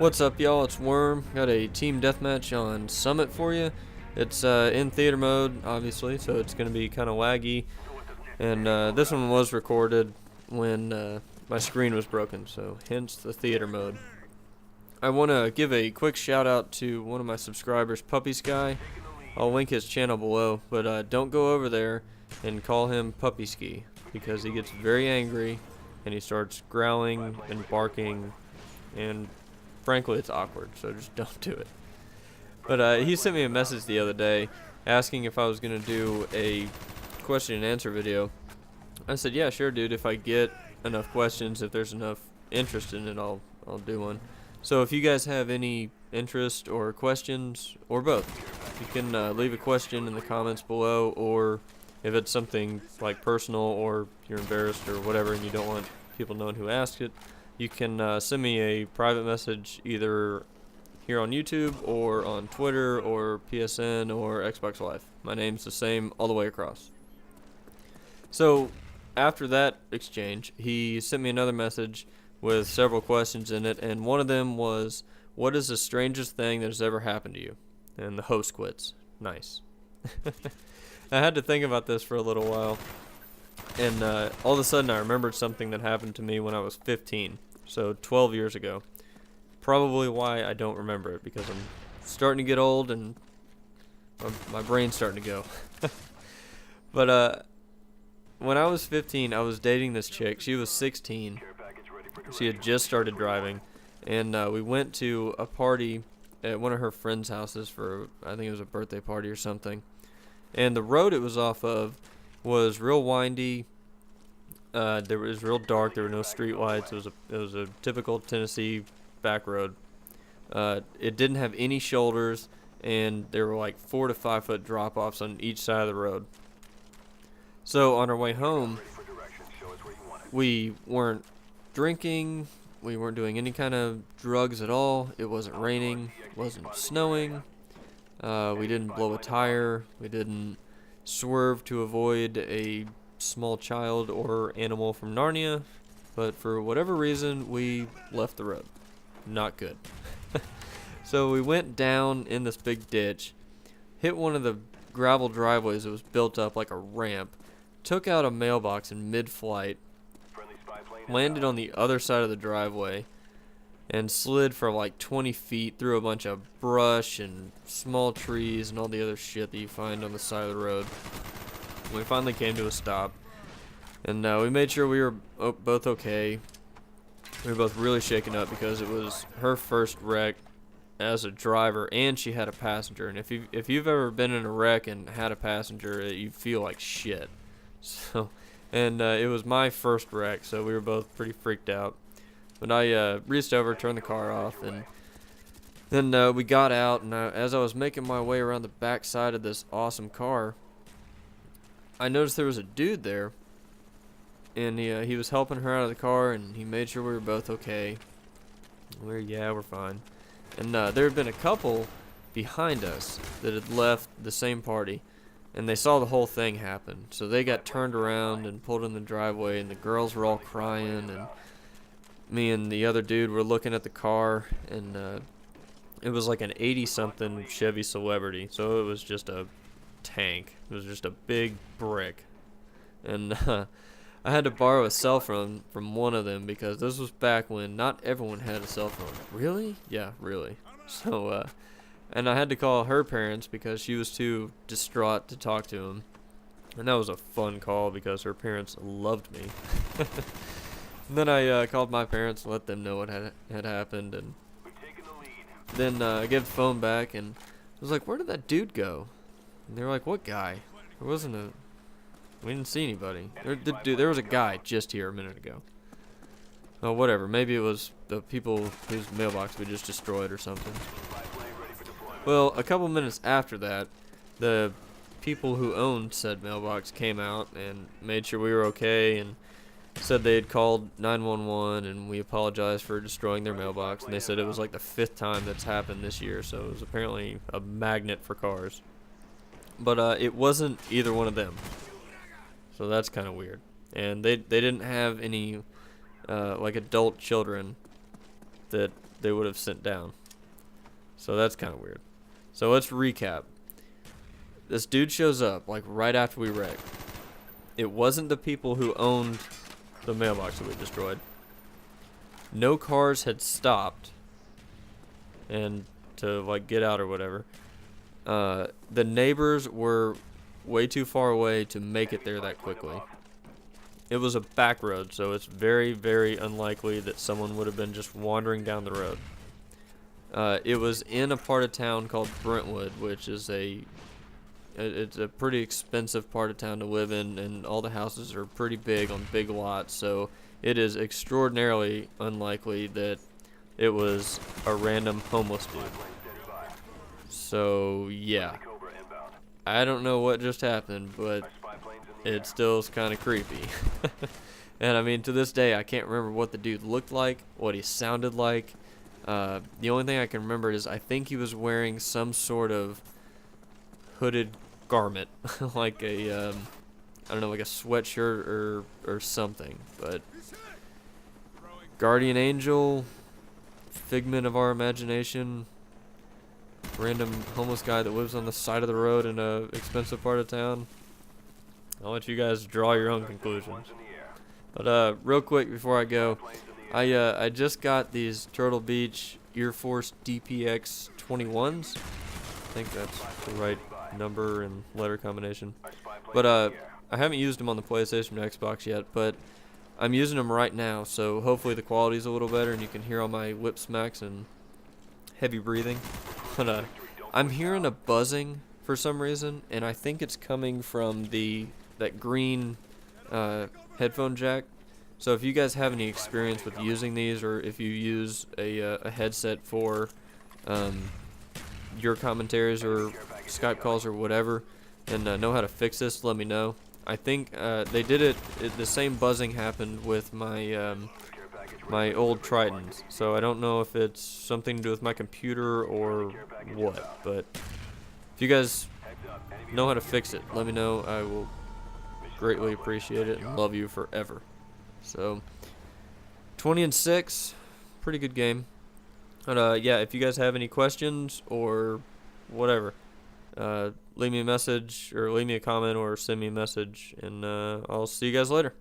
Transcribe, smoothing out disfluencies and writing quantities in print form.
What's up, y'all? It's Worm. Got a team deathmatch on Summit for you. It's in theater mode, obviously, so it's going to be kind of laggy. And this one was recorded when my screen was broken, so hence the theater mode. I want to give a quick shout out to one of my subscribers, Puppy Sky. I'll link his channel below, but don't go over there and call him Puppy Ski, because he gets very angry and he starts growling and barking, and frankly it's awkward, so just don't do it. But he sent me a message the other day asking if I was going to do a question and answer video. I said, yeah, sure, dude. If I get enough questions, if there's enough interest in it, I'll do one. So if you guys have any interest or questions, or both, you can leave a question in the comments below, or if it's something like personal or you're embarrassed or whatever and you don't want people knowing who asked it, you can send me a private message either here on YouTube or on Twitter or PSN or Xbox Live. My name's the same all the way across. So after that exchange, he sent me another message with several questions in it, and one of them was, what is the strangest thing that has ever happened to you? And the host quits. Nice. I had to think about this for a little while, and all of a sudden I remembered something that happened to me when I was 15, so 12 years ago. Probably why I don't remember it, because I'm starting to get old and my brain's starting to go. But when I was 15, I was dating this chick. She was 16. She had just started driving, and we went to a party at one of her friends' houses for, I think it was a birthday party or something. And the road it was off of was real windy. There was real dark. There were no street lights. It was a typical Tennessee back road. It didn't have any shoulders, and there were like 4 to 5 foot drop offs on each side of the road. So on our way home, we weren't drinking, we weren't doing any kind of drugs at all. It wasn't raining, wasn't snowing. We didn't blow a tire. We didn't swerve to avoid a small child or animal from Narnia. But for whatever reason, we left the road. Not good. So we went down in this big ditch, hit one of the gravel driveways that was built up like a ramp, took out a mailbox in mid-flight, landed on the other side of the driveway, and slid for like 20 feet through a bunch of brush and small trees and all the other shit that you find on the side of the road. We finally came to a stop, and we made sure we were both okay. We were both really shaken up because it was her first wreck as a driver, and she had a passenger. And if you've ever been in a wreck and had a passenger, you feel like shit. So, and it was my first wreck, so we were both pretty freaked out. But I reached over, turned the car off, and then we got out. And as I was making my way around the back side of this awesome car, I noticed there was a dude there, and he was helping her out of the car, and he made sure we were both okay. We're fine. And there had been a couple behind us that had left the same party, and they saw the whole thing happen. So they got turned around and pulled in the driveway, and the girls were all crying, and me and the other dude were looking at the car, and it was like an 80-something Chevy Celebrity, so it was just a tank. It was just a big brick. And I had to borrow a cell phone from one of them because this was back when not everyone had a cell phone. Really? Yeah, really. So, and I had to call her parents because she was too distraught to talk to them. And that was a fun call because her parents loved me. And then I called my parents and let them know what had happened. And then I gave the phone back and I was like, where did that dude go? And they were like, what guy? There wasn't a... We didn't see anybody. There was a guy just here a minute ago. Oh, whatever. Maybe it was the people whose mailbox we just destroyed or something. Well, a couple minutes after that, the people who owned said mailbox came out and made sure we were okay and said they had called 911 and we apologized for destroying their mailbox. And they said it was like the 5th time that's happened this year, so it was apparently a magnet for cars. But it wasn't either one of them. So that's kind of weird. And they didn't have any like adult children that they would have sent down. So that's kind of weird. So let's recap. This dude shows up like right after we wrecked. It wasn't the people who owned the mailbox that we destroyed. No cars had stopped and to like get out or whatever. The neighbors were way too far away to make it there that quickly. It was a back road, so it's very, very unlikely that someone would have been just wandering down the road. It was in a part of town called Brentwood, which is it's a pretty expensive part of town to live in, and all the houses are pretty big on big lots, so it is extraordinarily unlikely that it was a random homeless dude. So yeah, I don't know what just happened, but it still is kind of creepy. And I mean, to this day, I can't remember what the dude looked like, what he sounded like. The only thing I can remember is I think he was wearing some sort of hooded garment, like a, I don't know, like a sweatshirt or something. But guardian angel, figment of our imagination, random homeless guy that lives on the side of the road in a expensive part of town. I'll let you guys draw your own conclusions. But real quick before I go, I just got these Turtle Beach Air Force DPX 21s. I think that's the right number and letter combination. But I haven't used them on the PlayStation or Xbox yet, but I'm using them right now, so hopefully the quality's a little better and you can hear all my lip smacks and heavy breathing. But I'm hearing a buzzing for some reason, and I think it's coming from that green headphone jack. So if you guys have any experience with using these, or if you use a headset for your commentaries or Skype calls or whatever, and know how to fix this, let me know. I think they did it. The same buzzing happened with my my old Tritons, so I don't know if it's something to do with my computer or what. But if you guys know how to fix it, let me know. I will greatly appreciate it and love you forever. So 20-6, pretty good game. But yeah, if you guys have any questions or whatever, leave me a message or leave me a comment or send me a message, and I'll see you guys later.